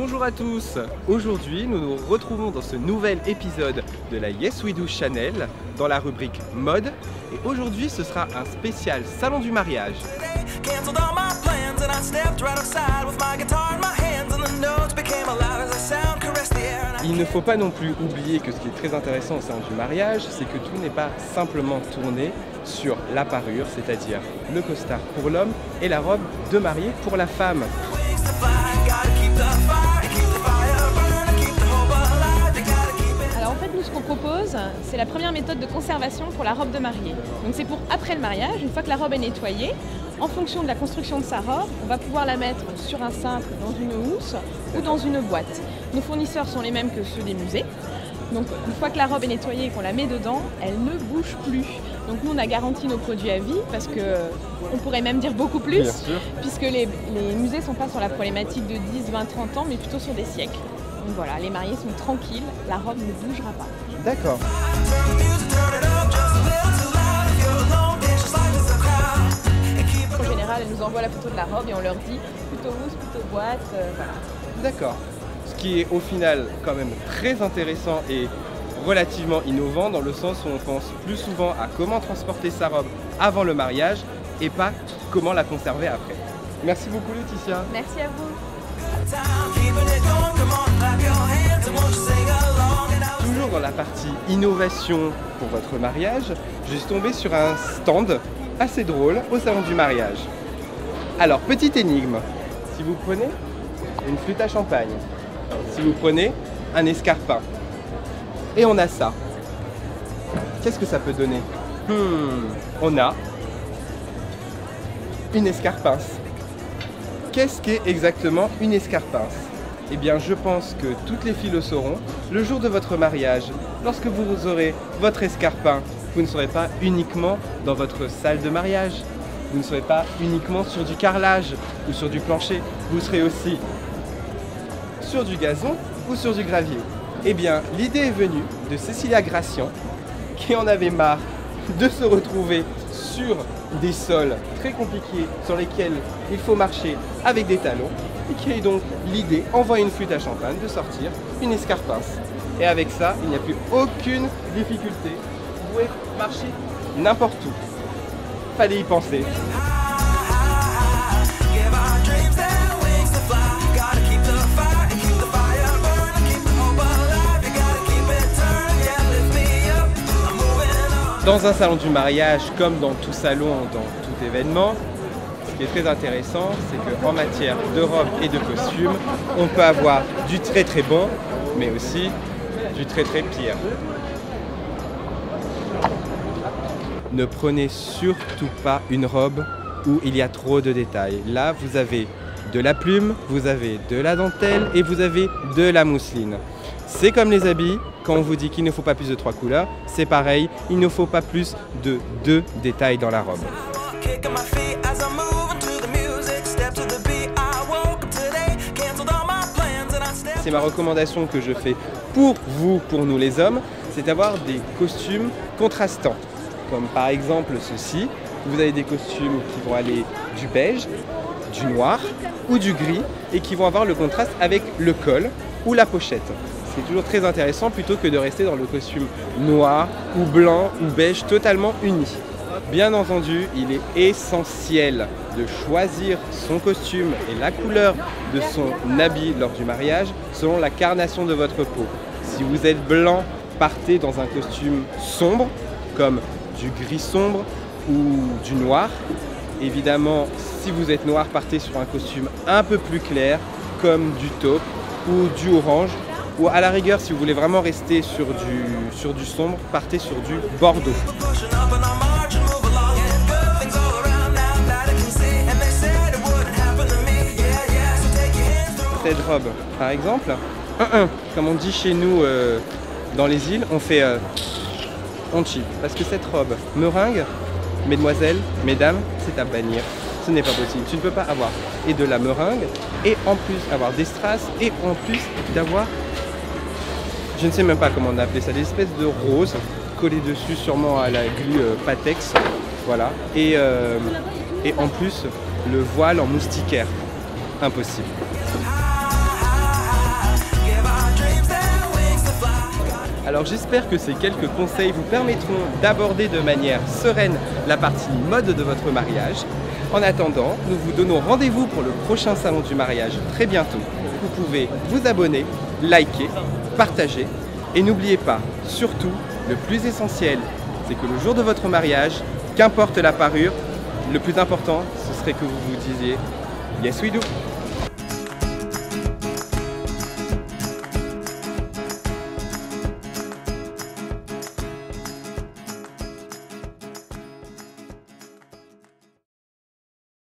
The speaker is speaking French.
Bonjour à tous. Aujourd'hui, nous nous retrouvons dans ce nouvel épisode de la Yes We Do Channel dans la rubrique mode. Et aujourd'hui, ce sera un spécial salon du mariage. Il ne faut pas non plus oublier que ce qui est très intéressant au salon du mariage, c'est que tout n'est pas simplement tourné sur la parure, c'est-à-dire le costard pour l'homme et la robe de mariée pour la femme. Alors en fait, nous ce qu'on propose, c'est la première méthode de conservation pour la robe de mariée. Donc c'est pour après le mariage, une fois que la robe est nettoyée, en fonction de la construction de sa robe, on va pouvoir la mettre sur un cintre, dans une housse ou dans une boîte. Nos fournisseurs sont les mêmes que ceux des musées. Donc une fois que la robe est nettoyée et qu'on la met dedans, elle ne bouge plus. Donc nous on a garanti nos produits à vie parce que on pourrait même dire beaucoup plus, puisque les musées ne sont pas sur la problématique de 10, 20, 30 ans, mais plutôt sur des siècles. Donc voilà, les mariés sont tranquilles, la robe ne bougera pas. D'accord. En général, elles nous envoient la photo de la robe et on leur dit plutôt housse, plutôt boîte, voilà. D'accord. Ce qui est au final quand même très intéressant et relativement innovant dans le sens où on pense plus souvent à comment transporter sa robe avant le mariage et pas comment la conserver après. Merci beaucoup Laetitia. Merci à vous. Toujours dans la partie innovation pour votre mariage, je suis tombé sur un stand assez drôle au salon du mariage. Alors, petite énigme, si vous prenez une flûte à champagne, si vous prenez un escarpin, et on a ça, qu'est-ce que ça peut donner? On a une escarpince. Qu'est-ce qu'est exactement une escarpince? Eh bien, je pense que toutes les filles le sauront. Le jour de votre mariage, lorsque vous aurez votre escarpin, vous ne serez pas uniquement dans votre salle de mariage. Vous ne serez pas uniquement sur du carrelage ou sur du plancher. Vous serez aussi sur du gazon ou sur du gravier. Eh bien, l'idée est venue de Cécilia Gracian, qui en avait marre de se retrouver sur des sols très compliqués sur lesquels il faut marcher avec des talons, et qui a eu donc l'idée, envoyer une flûte à champagne, de sortir une escarpince. Et avec ça, il n'y a plus aucune difficulté. Vous pouvez marcher n'importe où. Fallait y penser. Dans un salon du mariage, comme dans tout salon, dans tout événement, ce qui est très intéressant, c'est qu'en matière de robe et de costume, on peut avoir du très très bon, mais aussi du très très pire. Ne prenez surtout pas une robe où il y a trop de détails. Là, vous avez de la plume, vous avez de la dentelle et vous avez de la mousseline. C'est comme les habits, quand on vous dit qu'il ne faut pas plus de 3 couleurs, c'est pareil, il ne faut pas plus de 2 détails dans la robe. C'est ma recommandation que je fais pour vous, pour nous les hommes, c'est d'avoir des costumes contrastants. Comme par exemple ceci, vous avez des costumes qui vont aller du beige, du noir ou du gris et qui vont avoir le contraste avec le col ou la pochette. C'est toujours très intéressant plutôt que de rester dans le costume noir ou blanc ou beige totalement uni. Bien entendu, il est essentiel de choisir son costume et la couleur de son habit lors du mariage selon la carnation de votre peau. Si vous êtes blanc, partez dans un costume sombre comme du gris sombre ou du noir. Évidemment, si vous êtes noir, partez sur un costume un peu plus clair comme du taupe ou du orange. Ou à la rigueur, si vous voulez vraiment rester sur du sombre, partez sur du bordeaux. Cette robe, par exemple, comme on dit chez nous dans les îles, on fait on chie. Parce que cette robe meringue, mesdemoiselles, mesdames, c'est à bannir. Ce n'est pas possible. Tu ne peux pas avoir et de la meringue et en plus avoir des strass et en plus d'avoir, je ne sais même pas comment on a appelé ça, des espèces de roses collées dessus sûrement à la glu Patex, voilà. Et en plus le voile en moustiquaire, impossible. Alors j'espère que ces quelques conseils vous permettront d'aborder de manière sereine la partie mode de votre mariage. En attendant, nous vous donnons rendez-vous pour le prochain salon du mariage très bientôt. Vous pouvez vous abonner, liker, partager et n'oubliez pas, surtout, le plus essentiel, c'est que le jour de votre mariage, qu'importe la parure, le plus important, ce serait que vous vous disiez « Yes we do ».